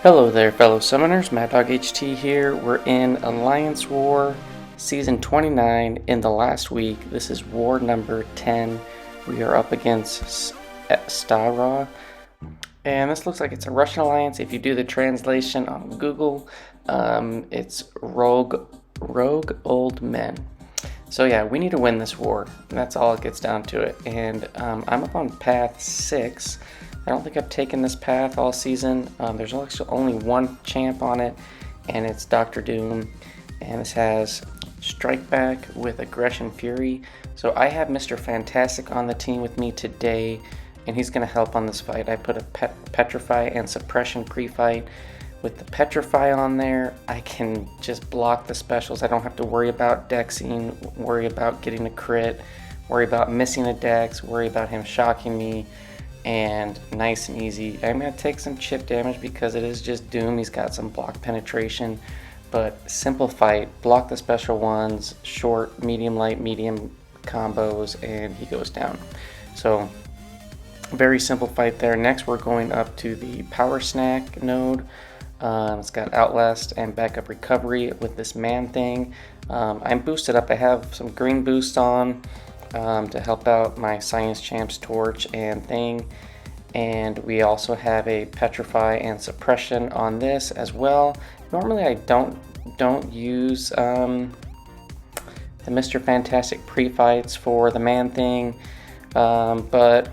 Hello there, fellow summoners. MaddogHT here. We're in Alliance War Season 29 in the last week. This is War number 10. We are up against StaRa. And this looks like it's a Russian alliance. If you do the translation on Google, it's Rogue Old Men. So yeah, we need to win this war. That's all it gets down to it. And I'm up on path 6. I don't think I've taken this path all season. There's actually only one champ on it, and it's Dr. Doom. And this has Strike Back with Aggression Fury. So I have Mr. Fantastic on the team with me today, and he's going to help on this fight. I put a Petrify and Suppression pre-fight. With the Petrify on there, I can just block the specials. I don't have to worry about dexing, worry about getting a crit, worry about missing a dex, worry about him shocking me. And nice and easy. I'm going to take some chip damage because it is just Doom. He's got some block penetration, but simple fight. Block the special ones, short, medium, light, medium combos, and he goes down. So very simple fight there. Next we're going up to the Power Snack node. It's got Outlast and Backup Recovery with this ManThing. I'm boosted up. I have some green boost on to help out my Science Champs Torch and Thing. And we also have a Petrify and Suppression on this as well. Normally I don't use the Mr. Fantastic pre-fights for the ManThing, but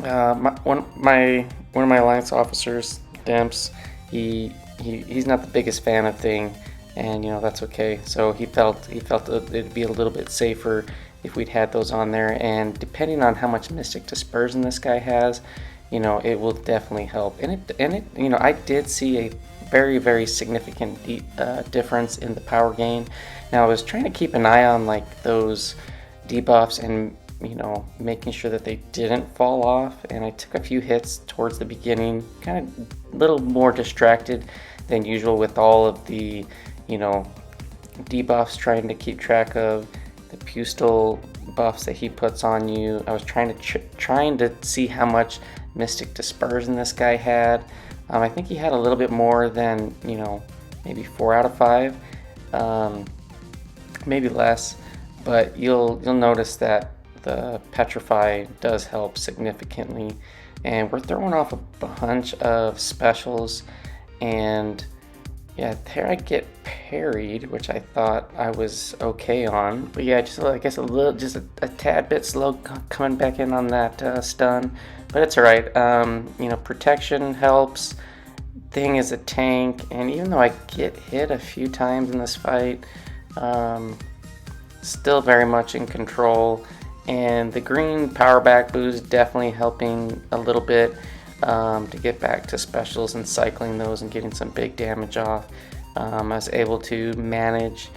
one of my alliance officers, Demps, he's not the biggest fan of Thing, and you know that's okay. So he felt it'd be a little bit safer if we'd had those on there, and depending on how much Mystic Dispersion this guy has, you know, it will definitely help. And it you know, I did see a very significant difference in the power gain. Now I was trying to keep an eye on like those debuffs and, you know, making sure that they didn't fall off, and I took a few hits towards the beginning, kind of a little more distracted than usual with all of the, you know, debuffs, trying to keep track of the Pustel buffs that he puts on you. I was trying to see how much Mystic Dispersion this guy had. I think he had a little bit more than, you know, maybe 4 out of 5, maybe less. But you'll notice that the Petrify does help significantly, and we're throwing off a bunch of specials. And yeah, there I get parried, which I thought I was okay on. But yeah, just I guess a tad bit slow coming back in on that stun, but it's alright. You know, protection helps. Thing is a tank, and even though I get hit a few times in this fight, still very much in control. And the green power back boost definitely helping a little bit. To get back to specials and cycling those and getting some big damage off. I was able to manage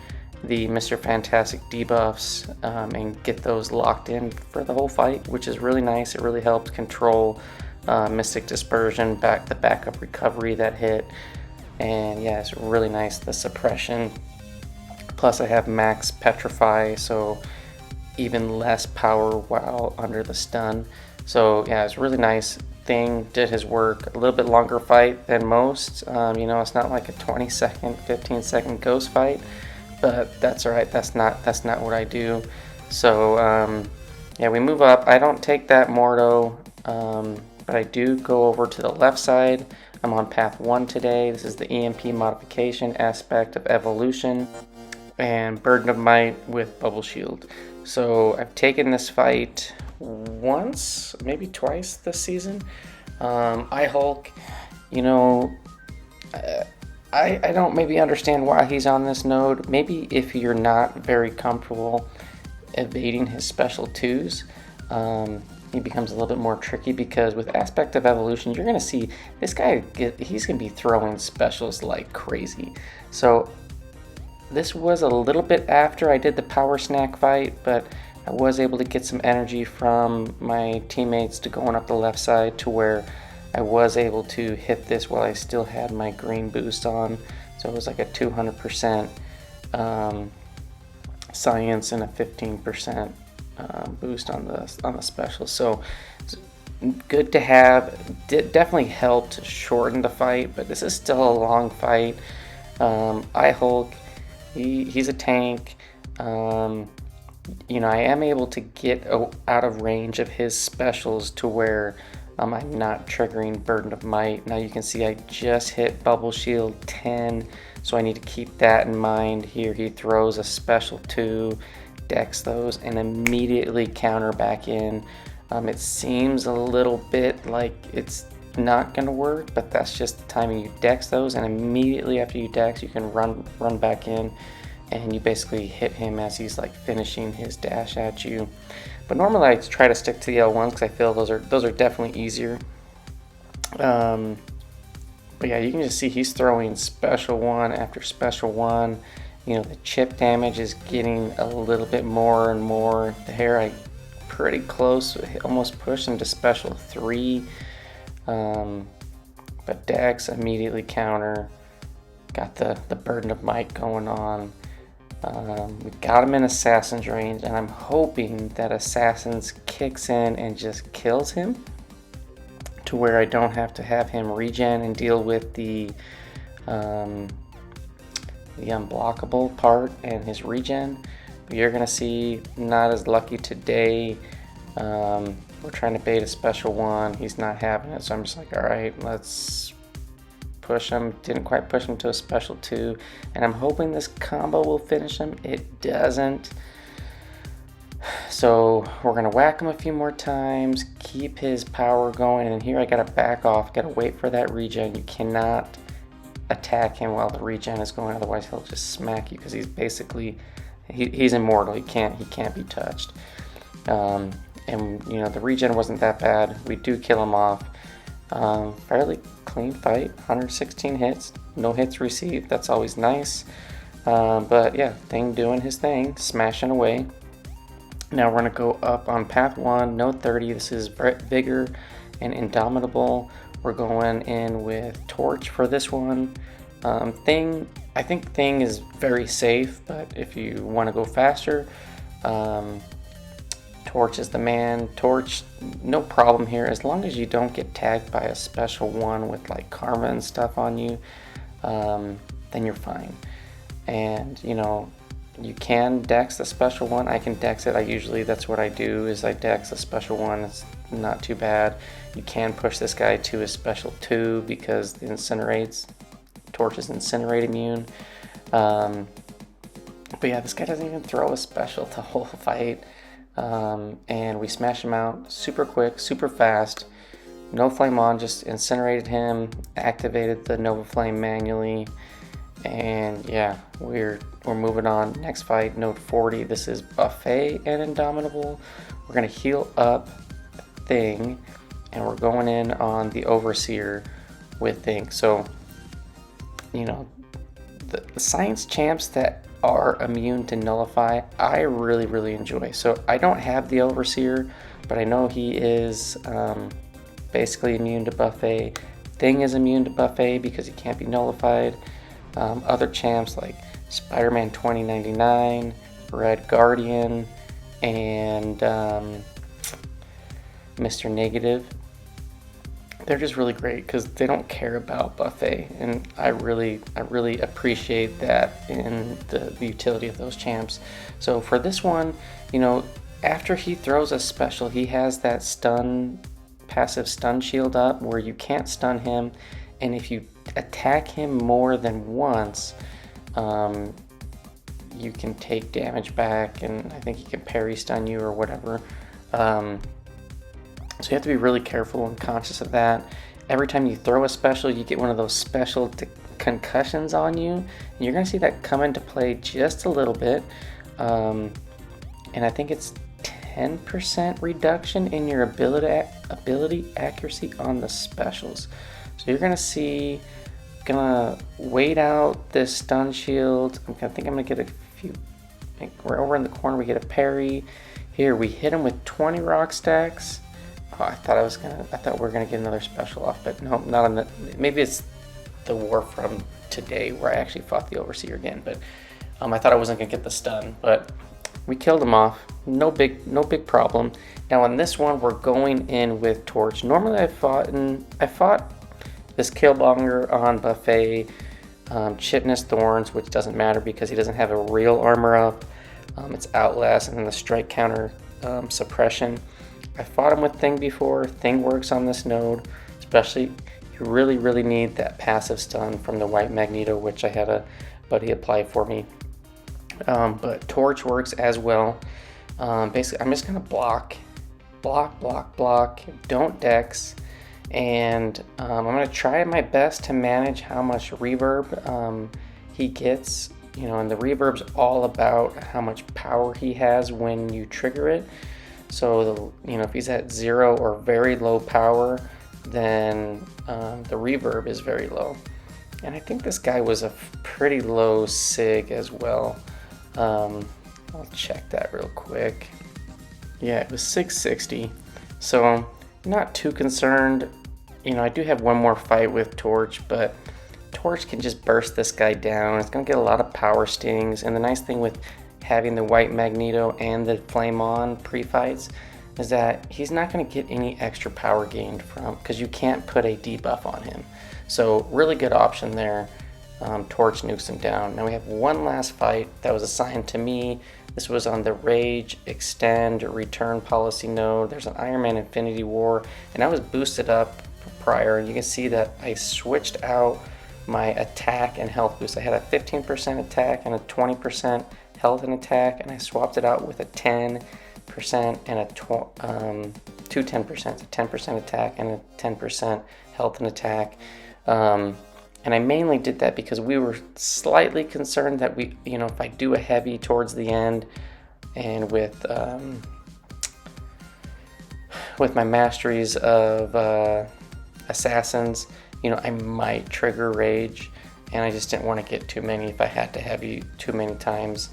the Mr. Fantastic debuffs and get those locked in for the whole fight, which is really nice. It really helps control Mystic Dispersion, the backup recovery that hit. And yeah, it's really nice, the suppression. Plus I have max Petrify, so even less power while under the stun. So yeah, it's really nice. Thing did his work. A little bit longer fight than most. You know, it's not like a 20-second, 15-second ghost fight, but that's alright. That's not what I do. So yeah, we move up. I don't take that Mordo, but I do go over to the left side. I'm on path 1 today. This is the EMP modification aspect of evolution, and Burden of Might with Bubble Shield. So I've taken this fight once, maybe twice this season. iHulk, you know, I don't maybe understand why he's on this node. Maybe if you're not very comfortable evading his special 2s, he becomes a little bit more tricky, because with Aspect of Evolution, you're going to see this guy, he's going to be throwing specials like crazy. So this was a little bit after I did the Power Snack fight, but I was able to get some energy from my teammates to going up the left side to where I was able to hit this while I still had my green boost on. So it was like a 200% science and a 15% boost on the special. So good to have. Definitely helped shorten the fight, but this is still a long fight. iHulk, he's a tank. You know, I am able to get out of range of his specials to where I'm not triggering Burden of Might. Now you can see I just hit Bubble Shield 10, so I need to keep that in mind. Here he throws a special 2, decks those, and immediately counter back in. It seems a little bit like it's not going to work, but that's just the timing. You dex those, and immediately after you dex, you can run back in, and you basically hit him as he's like finishing his dash at you. But normally I try to stick to the L1s because I feel those are definitely easier. But yeah, you can just see he's throwing special 1 after special 1. You know, the chip damage is getting a little bit more and more. There, I pretty close, almost pushed him to special 3. But Dex immediately counter. Got the Burden of Might going on. We got him in Assassin's range, and I'm hoping that Assassins kicks in and just kills him to where I don't have to have him regen and deal with the unblockable part and his regen. But you're gonna see not as lucky today. We're trying to bait a special 1. He's not having it, so I'm just like, all right, let's push him. Didn't quite push him to a special 2, and I'm hoping this combo will finish him. It doesn't. So we're gonna whack him a few more times, keep his power going, and here I gotta back off, gotta wait for that regen. You cannot attack him while the regen is going, otherwise he'll just smack you, because he's basically he's immortal. He can't be touched. And you know, the regen wasn't that bad. We do kill him off. Fairly clean fight, 116 hits, no hits received. That's always nice. But yeah, Thing doing his thing, smashing away. Now we're gonna go up on path 1, node 30. This is Vigor and Indomitable. We're going in with Torch for this one. Thing, I think Thing is very safe, but if you want to go faster, Torch is the man. Torch, no problem here, as long as you don't get tagged by a special 1 with like karma and stuff on you, then you're fine. And you know, you can dex the special 1. I can dex it. That's what I do, is I dex a special 1. It's not too bad. You can push this guy to a special 2 because the incinerates. Torch is incinerate immune. But yeah, this guy doesn't even throw a special the whole fight. And we smash him out super quick, super fast. No flame on, just incinerated him, activated the Nova Flame manually, and yeah, we're moving on. Next fight, node 40. This is Buffet and Indomitable. We're gonna heal up Thing, and we're going in on the Overseer with Thing. So, you know, the science champs that are immune to nullify, I really enjoy. So I don't have the Overseer, but I know he is basically immune to Buffet. Thing is immune to Buffet because he can't be nullified. Other champs like Spider-Man 2099, Red Guardian, and Mr. Negative, they're just really great because they don't care about Buffet, and I really appreciate that in the utility of those champs. So for this one, you know, after he throws a special, he has that passive stun shield up where you can't stun him, and if you attack him more than once, you can take damage back, and I think he can parry stun you or whatever. So you have to be really careful and conscious of that. Every time you throw a special, you get one of those special concussions on you, and you're going to see that come into play just a little bit. And I think it's 10% reduction in your ability accuracy on the specials. So you're going to see, gonna wait out this stun shield. I think I'm gonna get a few. We're over in the corner. We get a parry. Here we hit him with 20 rock stacks. Oh, I thought we were gonna get another special off, but no, not on the. Maybe it's the war from today where I actually fought the Overseer again. But I thought I wasn't gonna get the stun, but we killed him off. No big problem. Now on this one, we're going in with Torch. Normally I fought this Killmonger on Buffet, Chitinous, Thorns, which doesn't matter because he doesn't have a real armor up. It's Outlast and then the strike counter suppression. I fought him with Thing before. Thing works on this node, especially you really need that passive stun from the white Magneto, which I had a buddy apply for me. But Torch works as well. Basically, I'm just gonna block, don't dex, and I'm gonna try my best to manage how much reverb he gets. You know, and the reverb's all about how much power he has when you trigger it. So, if he's at 0 or very low power, then the reverb is very low. And I think this guy was a pretty low sig as well. I'll check that real quick. Yeah, it was 660. So I'm not too concerned. I do have one more fight with Torch, but Torch can just burst this guy down. It's going to get a lot of power stings. And the nice thing with having the white Magneto and the Flame On pre-fights is that he's not going to get any extra power gained from, because you can't put a debuff on him. So really good option there. Torch nukes him down. Now we have one last fight that was assigned to me. This was on the Rage, Extend, Return policy node. There's an Iron Man Infinity War, and I was boosted up prior, and you can see that I switched out my attack and health boost. I had a 15% attack and a 20% health and attack, and I swapped it out with a 10% and a 10%, a 10% attack and a 10% health and attack. And I mainly did that because we were slightly concerned that if I do a heavy towards the end, and with my masteries of assassins, I might trigger rage, and I just didn't want to get too many if I had to heavy too many times.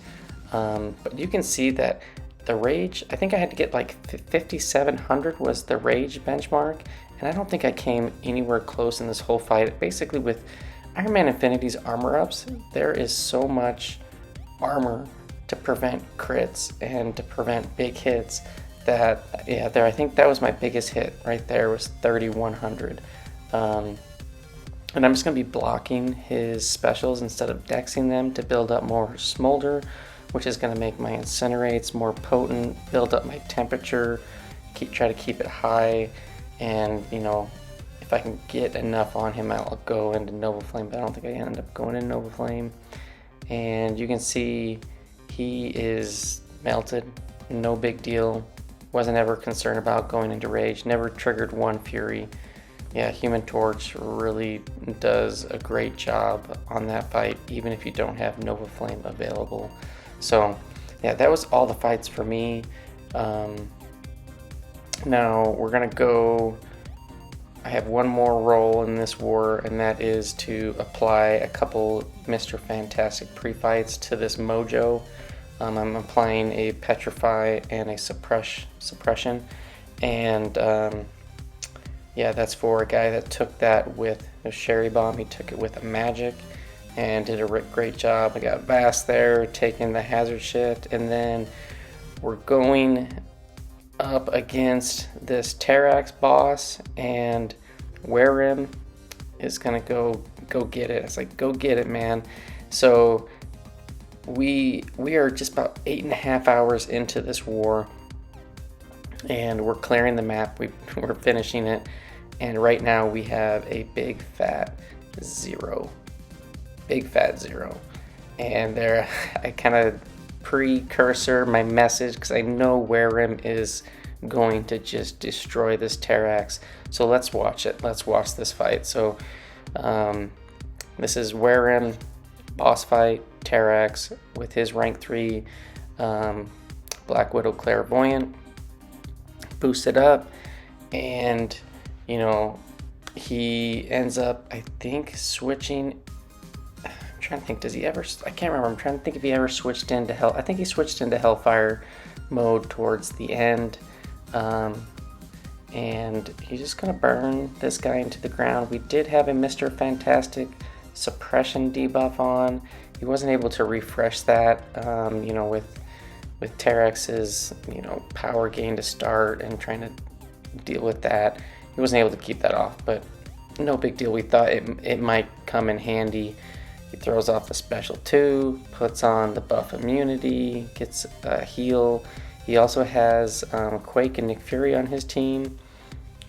But you can see that the rage, I think I had to get like 5,700 was the rage benchmark, and I don't think I came anywhere close in this whole fight. Basically, with Iron Man Infinity's armor ups, there is so much armor to prevent crits and to prevent big hits that, I think that was my biggest hit right there, was 3,100. And I'm just going to be blocking his specials instead of dexing them to build up more smolder, which is going to make my incinerates more potent, build up my temperature, try to keep it high, and if I can get enough on him, I'll go into Nova Flame, but I don't think I end up going in Nova Flame. And you can see he is melted, no big deal, wasn't ever concerned about going into rage, never triggered one fury. Yeah, Human Torch really does a great job on that fight, even if you don't have Nova Flame available. So yeah, that was all the fights for me. Now we're gonna go, I have one more role in this war, and that is to apply a couple Mr. Fantastic pre-fights to this Mojo. I'm applying a Petrify and a Suppression, and yeah, that's for a guy that took that with a Sherry Bomb. He took it with a Magic and did a great job. I got Vast there taking the Hazard Shift, and then we're going up against this Terrax boss, and Werewrym is gonna go get it. It's like, go get it, man. So we are just about 8.5 hours into this war, and we're clearing the map. We're finishing it, and right now we have a big fat 0. And there, I kind of precursor my message, because I know Werewrym is going to just destroy this Terrax. So let's watch it. Let's watch this fight. So this is Werewrym boss fight, Terrax with his rank 3 Black Widow Clairvoyant boosted up, and he ends up, I think, switching. I'm trying to think, does he ever, I can't remember, I'm trying to think if he ever switched into Hell, I think he switched into Hellfire mode towards the end, and he's just gonna burn this guy into the ground. We did have a Mr. Fantastic suppression debuff on. He wasn't able to refresh that, with with Terrax's, power gain to start and trying to deal with that, he wasn't able to keep that off, but no big deal. We thought it might come in handy. He throws off the special 2, puts on the buff immunity, gets a heal. He also has Quake and Nick Fury on his team.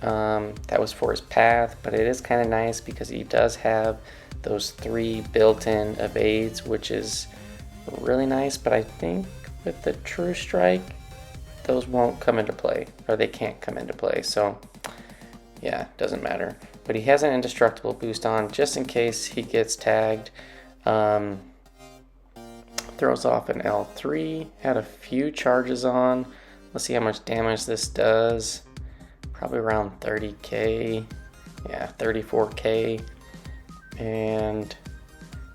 That was for his path, but it is kind of nice because he does have those 3 built-in evades, which is really nice. But I think with the True Strike, those won't come into play, or they can't come into play. So yeah, doesn't matter. But he has an indestructible boost on just in case he gets tagged. Throws off an L3, had a few charges on. Let's see how much damage this does. Probably around 30k. Yeah, 34k. And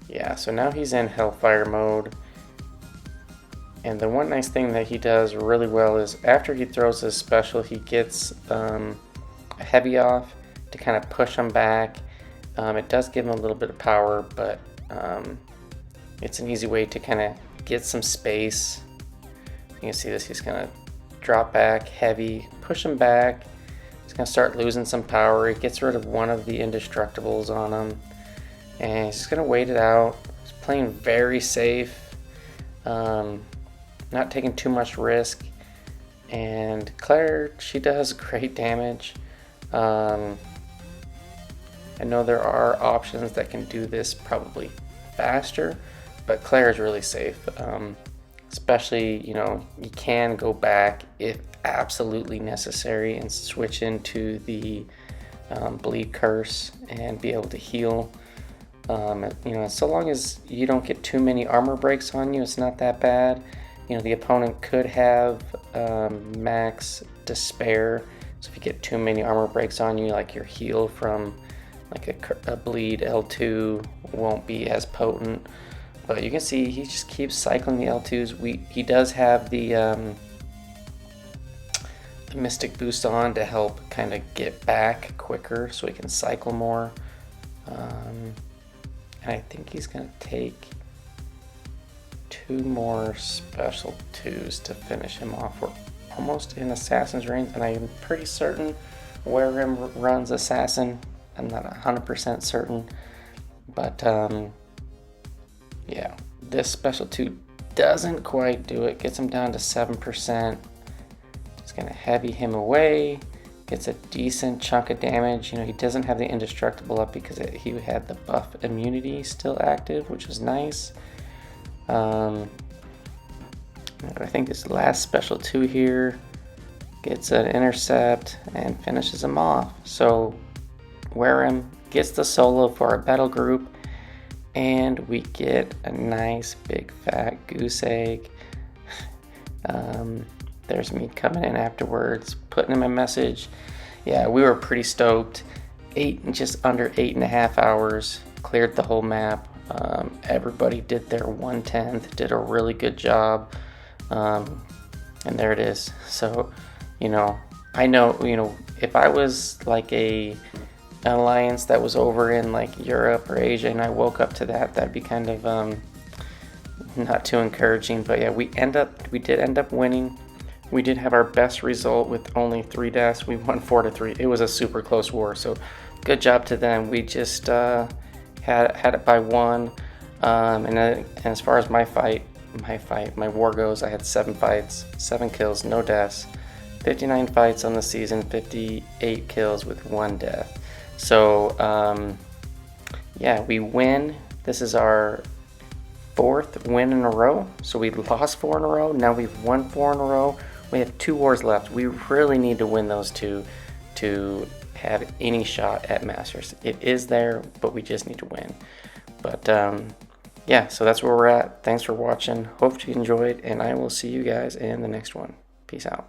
yeah, so now he's in Hellfire mode. And the one nice thing that he does really well is after he throws his special, he gets a heavy off to kind of push him back. It does give him a little bit of power, but it's an easy way to kind of get some space. You can see this, he's gonna drop back heavy, push him back. He's gonna start losing some power. He gets rid of one of the indestructibles on him, and he's just gonna wait it out. He's playing very safe, not taking too much risk. And Claire, she does great damage. I know there are options that can do this probably faster, but Claire is really safe. Especially, you can go back if absolutely necessary and switch into the bleed curse and be able to heal. So long as you don't get too many armor breaks on you, it's not that bad. The opponent could have max despair, so if you get too many armor breaks on you, like your heal from like a bleed L2 won't be as potent. But you can see he just keeps cycling the L2s. He does have the Mystic boost on to help kind of get back quicker so he can cycle more. And I think he's going to take 2 more special 2s to finish him off. We're almost in Assassin's range, and I'm pretty certain Werewrym runs Assassin. I'm not 100% certain, but yeah, this special 2 doesn't quite do it. Gets him down to 7%. It's gonna heavy him away. Gets a decent chunk of damage. He doesn't have the indestructible up because he had the buff immunity still active, which is nice. I think this last special 2 here gets an intercept and finishes him off. So Werewrym gets the solo for our battle group, and we get a nice big fat goose egg. There's me coming in afterwards, putting him a message. Yeah, we were pretty stoked. Just under 8.5 hours, cleared the whole map. Everybody did their 1/10, did a really good job. And there it is. So, I know, if I was like an alliance that was over in like Europe or Asia and I woke up to that, that'd be kind of not too encouraging. But yeah, we did end up winning. We did have our best result with only 3 deaths. We won 4-3. It was a super close war, so good job to them. We just had it by 1. And as far as my war goes, I had 7 fights, 7 kills, no deaths, 59 fights on the season, 58 kills with 1 death. So yeah, we win. This is our 4th win in a row. So we lost 4 in a row. Now we've won 4 in a row. We have 2 wars left. We really need to win those 2 to have any shot at Masters. It is there, but we just need to win. But yeah, so that's where we're at. Thanks for watching. Hope you enjoyed, and I will see you guys in the next one. Peace out.